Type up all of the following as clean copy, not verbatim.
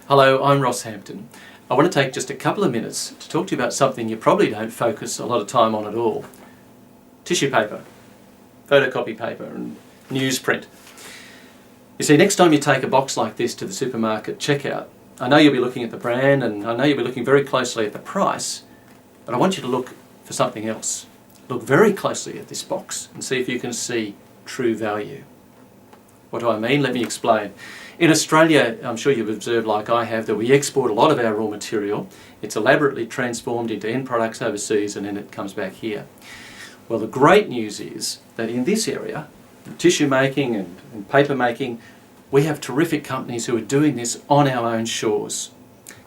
Hello, I'm Ross Hampton. I want to take just a couple of minutes to talk to you about something you probably don't focus a lot of time on at all. Tissue paper, photocopy paper and newsprint. You see, next time you take a box like this to the supermarket checkout, I know you'll be looking at the brand and I know you'll be looking very closely at the price, but I want you to look for something else. Look very closely at this box and see if you can see true value. What do I mean? Let me explain. In Australia, I'm sure you've observed like I have that we export a lot of our raw material. It's elaborately transformed into end products overseas and then it comes back here. Well, the great news is that in this area, tissue making and paper making, we have terrific companies who are doing this on our own shores.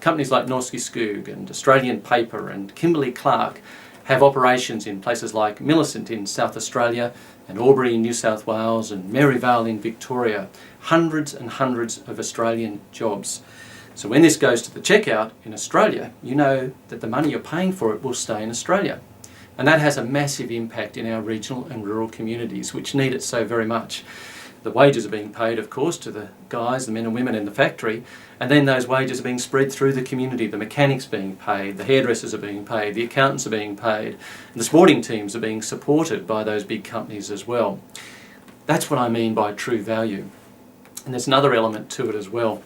Companies like Norske Skog and Australian Paper and Kimberly-Clark have operations in places like Millicent in South Australia and Albury in New South Wales and Maryvale in Victoria. Hundreds and hundreds of Australian jobs. So when this goes to the checkout in Australia, you know that the money you're paying for it will stay in Australia. And that has a massive impact in our regional and rural communities, which need it so very much. The wages are being paid, of course, to the guys, the men and women in the factory, and then those wages are being spread through the community. The mechanics being paid, the hairdressers are being paid, the accountants are being paid, and the sporting teams are being supported by those big companies as well. That's what I mean by true value. And there's another element to it as well.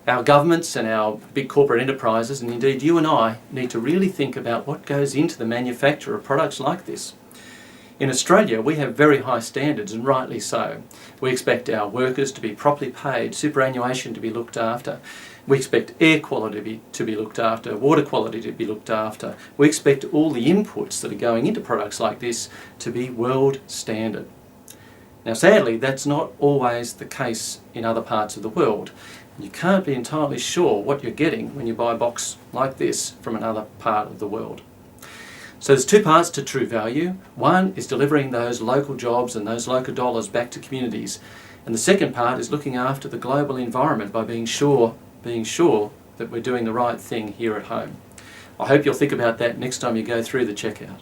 Our governments and our big corporate enterprises, and indeed you and I, need to really think about what goes into the manufacture of products like this. In Australia, we have very high standards, and rightly so. We expect our workers to be properly paid, superannuation to be looked after. We expect air quality to be looked after, water quality to be looked after. We expect all the inputs that are going into products like this to be world standard. Now sadly, that's not always the case in other parts of the world. You can't be entirely sure what you're getting when you buy a box like this from another part of the world. So there's two parts to true value. One is delivering those local jobs and those local dollars back to communities. And the second part is looking after the global environment by being sure that we're doing the right thing here at home. I hope you'll think about that next time you go through the checkout.